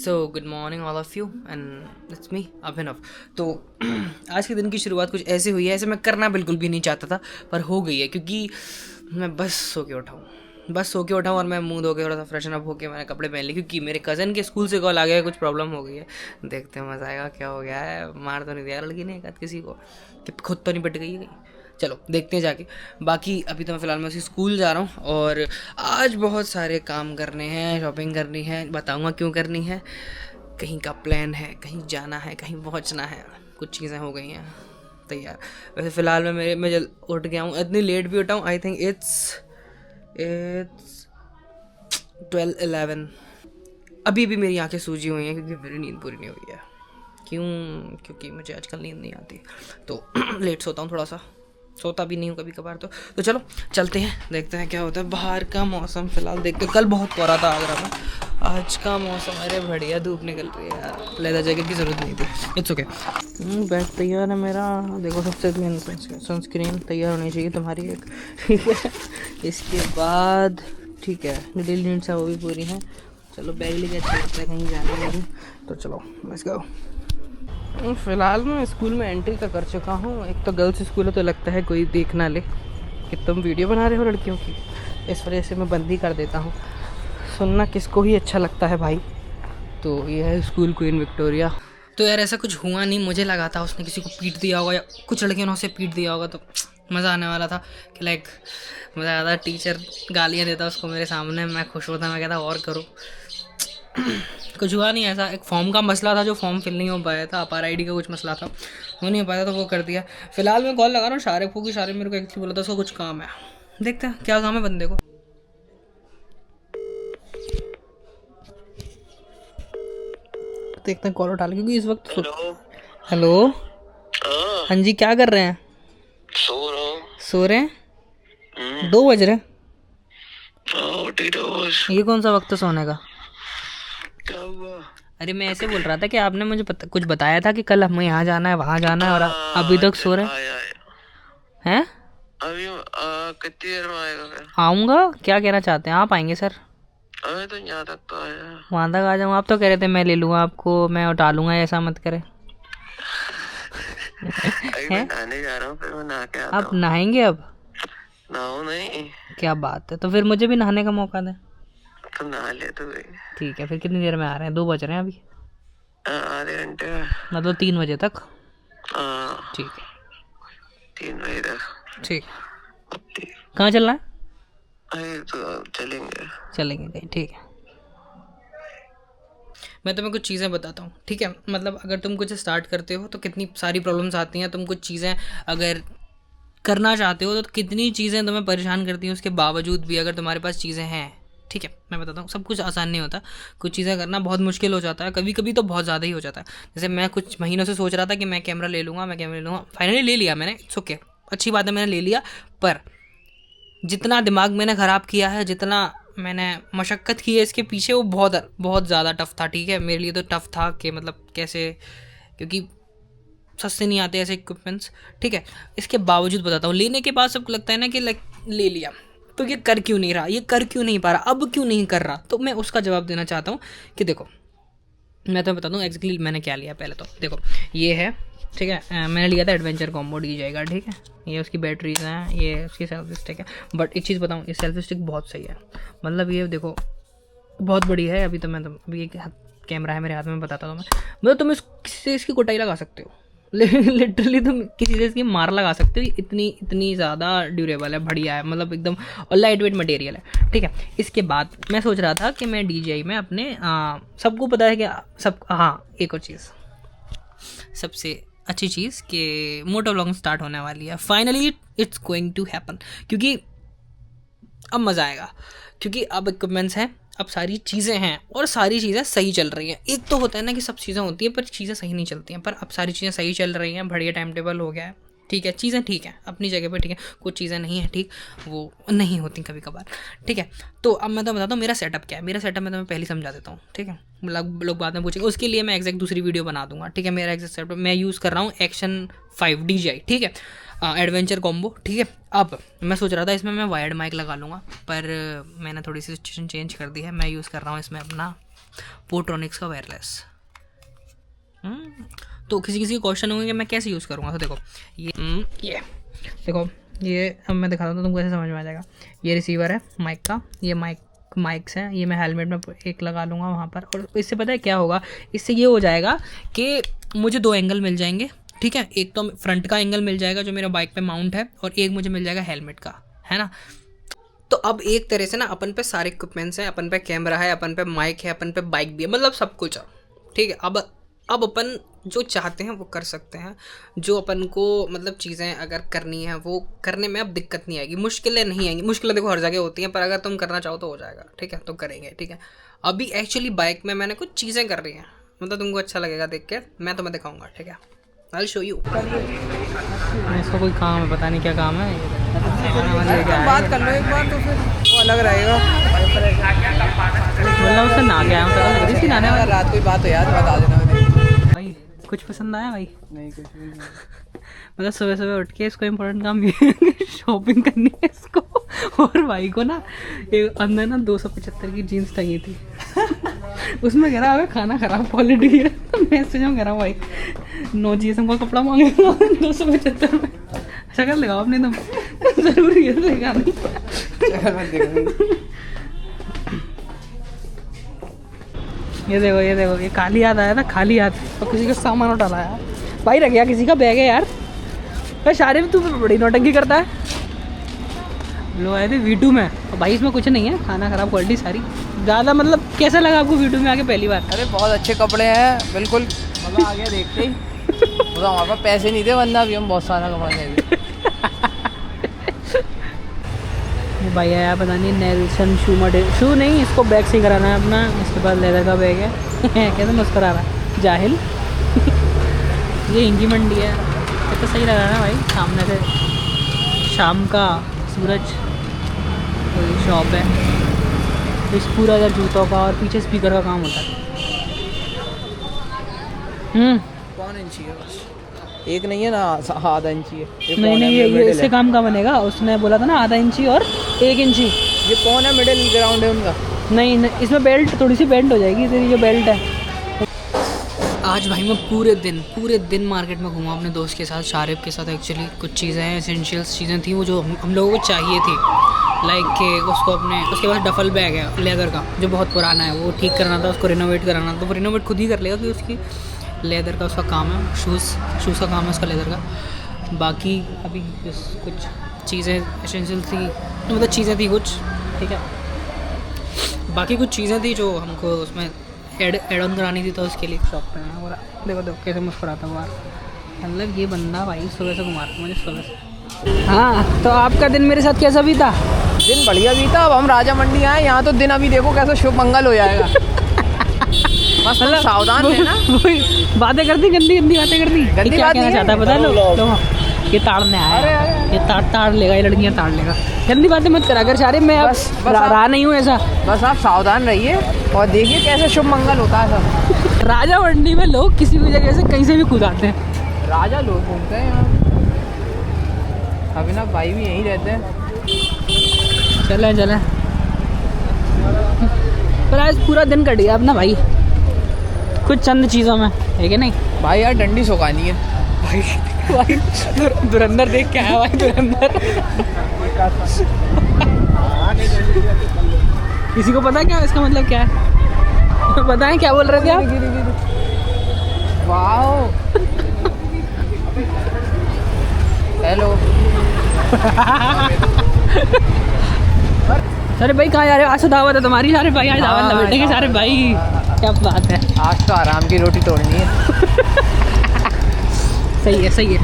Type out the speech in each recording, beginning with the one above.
So good morning all of you and it's me Abhinav. तो आज के दिन की शुरुआत कुछ ऐसे हुई है, ऐसे मैं करना बिल्कुल भी नहीं चाहता था पर हो गई है, क्योंकि मैं बस सो के उठा हूँ और मैं मुंह धो के थोड़ा सा फ्रेशन अप होकर मैंने कपड़े पहन लिए, क्योंकि मेरे कज़न के स्कूल से कॉल आ गया है, कुछ प्रॉब्लम हो गई है। देखते हैं मज़ा आएगा, क्या हो गया है। मार तो नहीं दिया लड़की ने एक आध किसी को, कि खुद तो नहीं पिट गई है कहीं। चलो देखते हैं जाके। बाकी अभी तो मैं फ़िलहाल मैं उसी स्कूल जा रहा हूँ और आज बहुत सारे काम करने हैं, शॉपिंग करनी है, बताऊँगा क्यों करनी है। कहीं का प्लान है, कहीं जाना है, कहीं पहुँचना है, कुछ चीज़ें हो गई हैं तैयार। वैसे फ़िलहाल मैं जल्द उठ गया हूँ, इतनी लेट भी उठा हूँ। I think it's 12-11। अभी भी मेरी आंखें सूजी हुई हैं क्योंकि मेरी नींद पूरी नहीं हुई है। क्यों? क्योंकि मुझे आजकल नींद नहीं आती, तो लेट सोता हूँ, थोड़ा सा सोता भी नहीं हूँ कभी कभार। तो चलो चलते हैं, देखते हैं क्या होता है। बाहर का मौसम फ़िलहाल देखते हैं। कल बहुत कोहरा था आगरा में, आज का मौसम अरे बढ़िया, धूप निकल रही है यार। लेदर जैकेट की ज़रूरत नहीं थी। It's okay. बैग तैयार है मेरा। देखो सबसे मेन सनस्क्रीन तैयार होनी चाहिए तुम्हारी एक, ठीक है। इसके बाद ठीक है, डेली नीड्स है वो भी पूरी हैं। चलो बैग लेके अच्छा लगता है कहीं जाने में भी, तो चलो लेट्स गो। फ़िलहाल मैं स्कूल में एंट्री तो कर चुका हूँ। एक तो गर्ल्स स्कूल है तो लगता है कोई देख ना ले कि तुम वीडियो बना रहे हो लड़कियों की, इस वजह से मैं बंद ही कर देता हूँ। सुनना किसको ही अच्छा लगता है भाई। तो ये है स्कूल क्वीन विक्टोरिया। तो यार ऐसा कुछ हुआ नहीं, मुझे लगा था उसने किसी को पीट दिया होगा या कुछ लड़कियों ने उसे पीट दिया होगा, तो मज़ा आने वाला था कि लाइक मज़ा आता। टीचर गालियाँ देता उसको मेरे सामने, मैं खुश होता, मैं कहता और करो। कुछ हुआ नहीं ऐसा। एक फॉर्म का मसला था, जो फॉर्म फिल नहीं हो पाया था, अपार आईडी का कुछ मसला था, वो नहीं हो पाया था, तो वो कर दिया। फिलहाल मैं कॉल लगा रहा हूँ शारिफ को, कि शारिफ मेरे को एक्चुअली बोला था उसको कुछ काम है। देखते हैं क्या काम है बंदे को। देखते हैं कॉल उठा ले, क्योंकि इस वक्त हेलो। हाँ जी, क्या कर रहे हैं? सो रहे हैं? 2 बज रहे हैं। ये कौन सा वक्त है सोने का? क्या हुआ? अरे मैं ऐसे बोल रहा था कि आपने मुझे कुछ बताया था कि कल हमें यहाँ जाना है, वहाँ जाना है, और अभी तक सो रहे हैं। अभी कितनी देर में आएगा फिर? आऊँगा। क्या कहना चाहते हैं आप? आएंगे सर? अबे तो यहाँ तक तो आया। वहाँ तक आ जाऊँ? आप तो कह रहे थे मैं ले लूँगा आपको, मैं उठा लूँगा, ऐसा मत करें। अभी मैं नहाने जा रहा हूँ, फिर मैं नहा के आता आप हूँ। नहाएंगे अब? नहाऊँ नहीं? क्या बात है, तो फिर मुझे भी नहाने का मौका दें। तो नहा ले तो भाई। ठीक है, फिर कितनी देर में आ रहे हैं? 2 बज रहे हैं अभी, आधे घंटे में। मतलब 3 बजे तक। हाँ, ठीक है 3 बजे तक। ठीक। ठीक। कहाँ चलना है? अरे तो चलेंगे। चलेंगे कहीं, ठीक है। मैं तुम्हें कुछ चीज़ें बताता हूँ, ठीक है। मतलब अगर तुम कुछ स्टार्ट करते हो तो कितनी सारी प्रॉब्लम्स आती हैं। तुम कुछ चीज़ें अगर करना चाहते हो तो कितनी चीज़ें तुम्हें परेशान करती हैं, उसके बावजूद भी अगर तुम्हारे पास चीज़ें हैं, ठीक है। मैं बताता हूँ, सब कुछ आसान नहीं होता, कुछ चीज़ें करना बहुत मुश्किल हो जाता है, कभी कभी तो बहुत ज़्यादा ही हो जाता है। जैसे मैं कुछ महीनों से सोच रहा था कि मैं कैमरा ले लूँगा, फाइनली ले लिया मैंने। इट्स ओके, अच्छी बात है, मैंने ले लिया। पर जितना दिमाग मैंने ख़राब किया है, जितना मैंने मशक्क़त की है इसके पीछे, वो बहुत बहुत ज़्यादा टफ़ था, ठीक है। मेरे लिए तो टफ़ था कि मतलब कैसे, क्योंकि सस्ते नहीं आते ऐसे इक्विपमेंट्स, ठीक है। इसके बावजूद बताता हूँ, लेने के बाद सबको लगता है ना कि लाइक ले लिया तो ये कर क्यों नहीं रहा, ये कर क्यों नहीं पा रहा, अब क्यों नहीं कर रहा। तो मैं उसका जवाब देना चाहता हूँ कि देखो, मैं तुम्हें बता दूँ एग्जैक्टली मैंने क्या लिया। पहले तो देखो, ये है, ठीक है। मैंने लिया था एडवेंचर कॉम्बो DJI का, ठीक है। ये उसकी बैटरीज हैं, ये उसकी सेल्फी स्टिक है। बट एक चीज़ बताऊँ, ये सेल्फी स्टिक बहुत सही है। मतलब ये देखो बहुत बड़ी है। अभी तो मैं अभी एक कैमरा है मेरे हाथ में, बताता हूँ मैं। मतलब तुम किसी से इसकी कुटाई लगा सकते हो, लिटरली तुम किसी से इसकी मार लगा सकते हो। इतनी इतनी ज़्यादा ड्यूरेबल है, बढ़िया है, मतलब एकदम, और लाइट वेट मटेरियल है, ठीक है। इसके बाद मैं सोच रहा था कि मैं DJI में अपने सबको पता है कि सब, हाँ एक और चीज़, सबसे अच्छी चीज़ कि मोटो व्लॉगिंग स्टार्ट होने वाली है finally. It's going to happen, क्योंकि अब मज़ा आएगा, क्योंकि अब इक्विपमेंट्स हैं, अब सारी चीज़ें हैं, और सारी चीज़ें सही चल रही हैं। एक तो होता है ना कि सब चीज़ें होती हैं पर चीज़ें सही नहीं चलती हैं, पर अब सारी चीज़ें सही चल रही हैं, बढ़िया टाइम टेबल हो गया है, ठीक है। चीज़ें ठीक हैं अपनी जगह पर, ठीक है। कुछ चीज़ें नहीं हैं ठीक, वो नहीं होती कभी कभार, ठीक है। तो अब मैं तो बताता हूँ मेरा सेटअप क्या है। मेरा सेटअप मैं तुम्हें पहले समझा देता हूँ, ठीक है। लोग बाद में पूछेंगे, उसके लिए मैं एग्जैक्ट दूसरी वीडियो बना दूंगा, ठीक है। मेरा एग्जैक्ट सेटअप मैं यूज़ कर रहा हूँ Action 5 DJI, ठीक है, एडवेंचर कॉम्बो, ठीक है। अब मैं सोच रहा था इसमें मैं वायर्ड माइक लगा लूँगा, पर मैंने थोड़ी सी सिचुएशन चेंज कर दी है। मैं यूज़ कर रहा हूँ इसमें अपना पोर्ट्रॉनिक्स का वायरलेस। तो किसी किसी के क्वेश्चन होंगे कि मैं कैसे यूज़ करूँगा। तो देखो ये देखो, ये अब मैं दिखाता हूँ तो तुमको ऐसे समझ में आ जाएगा। ये रिसीवर है माइक का, ये माइक्स हैं, ये मैं हेलमेट में एक लगा लूँगा वहाँ पर, और इससे पता है क्या होगा, इससे ये हो जाएगा कि मुझे 2 एंगल मिल जाएंगे, ठीक है। एक तो फ्रंट का एंगल मिल जाएगा जो मेरा बाइक पे माउंट है, और एक मुझे मिल जाएगा हेलमेट का, है ना। तो अब एक तरह से ना अपन पे सारे इक्विपमेंट्स हैं, अपन पे कैमरा है, अपन पे माइक है, अपन पे बाइक भी है, मतलब सब कुछ है, ठीक है। अब अपन जो चाहते हैं वो कर सकते हैं, जो अपन को मतलब चीज़ें अगर करनी है वो करने में अब दिक्कत नहीं आएगी, मुश्किलें नहीं आएंगी। मुश्किलें देखो हर जगह होती हैं, पर अगर तुम करना चाहो तो हो जाएगा, ठीक है, तो करेंगे, ठीक है। अभी एक्चुअली बाइक में मैंने कुछ चीज़ें कर रही हैं, मतलब तुमको अच्छा लगेगा देख के, मैं तुम्हें दिखाऊंगा, ठीक है। I will show you. इसका कोई काम है, पता नहीं क्या काम है। बात कर लो एक बार तो फिर वो अलग रहेगा। मतलब उससे ना गया लग रही थी नाने अगर रात कोई बात हो यार बता देना मुझे। भाई कुछ पसंद आया भाई? नहीं कुछ भी नहीं। मतलब सुबह सुबह उठ के इसको इम्पोर्टेंट काम ये शॉपिंग करनी है इसको, और भाई को ना एक अंदर ना 275 की जीन्स टंगी थी उसमें कह रहा है खाना खराब क्वालिटी है। मैं सोचा कह रहा हूँ भाई 9 GSM का कपड़ा मांगेगा 275 में, शक्ल लगाओ अपने तुम, जरूरी है लेगा नहीं। ये देखो ये खाली हाथ आया था, खाली हाथ, और किसी का सामान उठा लाया भाई, रख गया किसी का बैग है यार। भाई शारे में तू बड़ी नौटंकी करता है। लोग आए थे V2 में, और भाई इसमें कुछ नहीं है, खाना खराब क्वालिटी सारी ज़्यादा। मतलब कैसा लगा आपको V2 में आके पहली बार? अरे बहुत अच्छे कपड़े हैं, बिल्कुल मज़ा आ गया देखते ही। तो हमारे पास पैसे नहीं थे, वरना अभी हम बहुत सारा कपड़ा लेंगे। ये भाई आया पता नहीं नेल्सन शू नहीं, इसको बैग से कराना है अपना, इसके पास लेदर का बैग है कैसे मुस्कुरा रहा है जाहिल ये हिंगी मंडी है, ये तो सही लग रहा है ना भाई, सामने से शाम का सूरज, तो ये शॉप है, इस पूरा इधर जूतों का और पीछे स्पीकर का काम होता है। कौन इंची है बस एक नहीं है ना, आधा इंची है। नहीं ये इससे काम का बनेगा, उसने बोला था ना आधा इंची और 1 इंची। ये कौन है, मिडिल ग्राउंड है उनका? नहीं इसमें बेल्ट थोड़ी सी बेंड हो जाएगी, तेरी जो बेल्ट है। आज भाई मैं पूरे दिन मार्केट में घूमा अपने दोस्त के साथ, शारिब के साथ। एक्चुअली कुछ चीज़ें एसेंशियल्स चीज़ें थी वो जो हम लोगों को चाहिए थी, लाइक के उसको अपने, उसके पास डफल बैग है लेदर का जो बहुत पुराना है, वो ठीक करना था, उसको रिनोवेट कराना था। तो वो रिनोवेट खुद ही कर लेगा कि उसकी लेदर का उसका काम है, शूज़ का काम है उसका लेदर का। बाकी अभी कुछ चीज़ें एसेंशियल थी, मतलब चीज़ें थी कुछ, ठीक है। बाकी कुछ चीज़ें थी जो हमको उसमें एड ऑन करानी थी, तो उसके लिए शॉप पे आया। बोला देखो कैसे मुस्कुराता हुआ, मतलब ये बंदा भाई सुबह से घुमा रहा मुझे सुबह से। हाँ तो आपका दिन मेरे साथ कैसा बीता? दिन बढ़िया बीता। अब हम राजा मंडी आए, यहाँ तो दिन अभी देखो कैसे शुभ मंगल हो जाएगा। बस मतलब सावधान रहना। बातें करती गंदी बातें करती, गंदी क्या बात कहना नहीं चाहता है पता लो, ये ताड़ने आया, ये ताड़ लेगा, ये लड़कियाँ ताड़ लेगा। गंदी बातें मत करा कर सारे, मैं बस रहा नहीं हूँ ऐसा। बस आप सावधान रहिए और देखिए कैसे शुभ मंगल होता है सब। राजा मंडी में लोग किसी भी जगह से कहीं से भी कूद आते हैं, राजा लोग घूमते हैं यहाँ। अभिनव भाई भी यहीं रहते हैं। चले पर आज पूरा दिन कट गया अपना भाई कुछ चंद चीज़ों में, है कि नहीं भाई? यार डंडी सुखानी है भाई धुरंधर देख के आया भाई, धुरंधर। किसी को पता क्या इसका मतलब क्या है? पता है क्या बोल रहे थे आप? वाओ हेलो सारे भाई कहाँ जा रहे हो? आज तो दावत है तुम्हारी सारे भाई, आज दावत लपेटेंगे सारे भाई, क्या बात है। आज तो आराम की रोटी तोड़नी है। सही है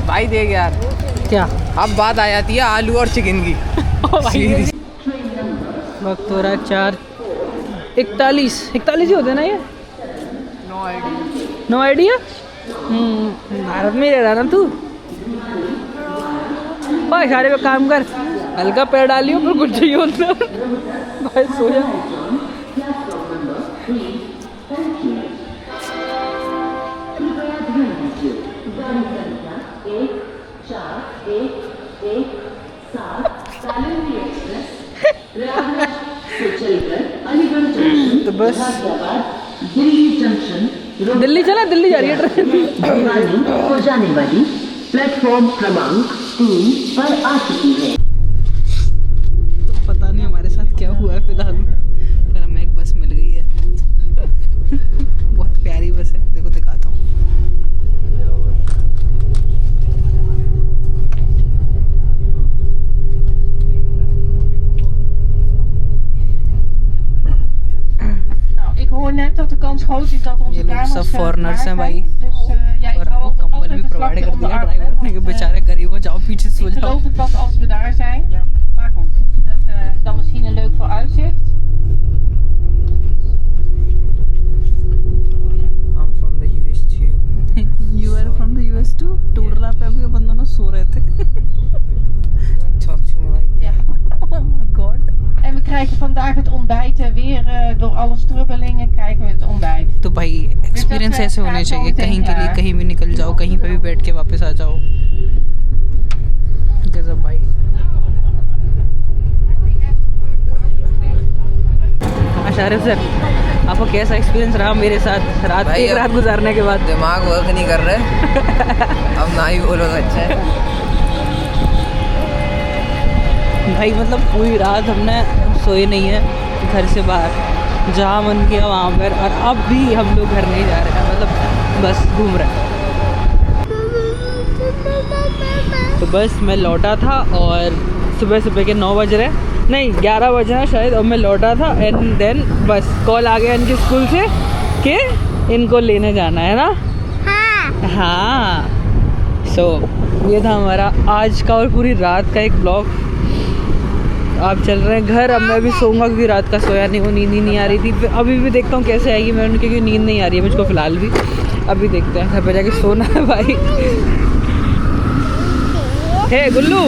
भाई देख यार, क्या अब बात आ जाती है आलू और चिकन की। वक्त हो रहा है 4:41 ही होते हैं ना ये? No idea. भारत में रह रहा ना तू भाई, सारे पे काम कर, हल्का पैर डालियो पर कुछ चाहिए होता भाई, सो जा। तो बस दिल्ली जंक्शन दिल्ली चला, दिल्ली जा रही है ट्रेन। हो जाने वाली प्लेटफॉर्म क्रमांक 3 पर आ चुकी है। तो पता नहीं हमारे साथ क्या हुआ है फिलहाल में, पर हमें एक बस मिल गई है। बहुत प्यारी बस है, देखो दिखाता हूँ। Ik hoor net dat de kans groot is dat onze ये लोग kamers सब फॉरेनर्स हैं klaar भाई, zijn. Dus ja, ik और hou हमको ook कंबल altijd भी een प्रोवाइड slagje कर om de दिया arm. ड्राइवर ने कि बेचारे गरीब हो, जाओ पीछे सो Ik जाओ। beloof het pas als we daar zijn. Maar goed, dat is dan misschien een leuk vooruitzicht. I'm from the US too. You are from the US too? Tundla पे अभी अपन दोनों सो रहे थे। Don't talk to me like that. Ja. Oh my god। En we krijgen vandaag het ontbijt weer. Door alle strubbelingen krijgen we het ontbijt. तो भाई experience ऐसे होने चाहिए, कहीं के लिए कहीं भी निकल जाओ, कहीं पे भी बैठ के वापस आ जाओ। गजब भाई। आशारिफ सर, आपको कैसा एक्सपीरियंस रहा मेरे साथ रात, भाई, एक रात गुजारने के बाद? दिमाग वर्क नहीं कर रहे। अब ना ही बोलो तो अच्छा है। भाई मतलब पूरी रात हमने सोए नहीं है घर से बाहर, जहाँ मन किया वहाँ पर, और अब भी हम लोग घर नहीं जा रहे हैं, मतलब बस घूम रहे हैं। तो बस मैं लौटा था और सुबह के 9 बज रहे, नहीं 11 बज रहे हैं शायद, और मैं लौटा था एंड देन बस कॉल आ गया इनके स्कूल से कि इनको लेने जाना है ना। हाँ सो ये था हमारा आज का और पूरी रात का एक ब्लॉग। आप चल रहे हैं घर, अब मैं भी सोऊंगा क्योंकि रात का सोया नहीं, वो नींद ही नहीं आ रही थी। अभी भी देखता हूँ कैसे आएगी मैं उनकी, क्योंकि नींद नहीं आ रही है मुझको फ़िलहाल भी। अभी देखते हैं, घर पे जाके सोना है भाई। हे गुल्लू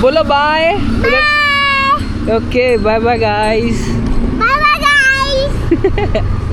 बोलो bye. Okay bye bye guys. Bye bye guys.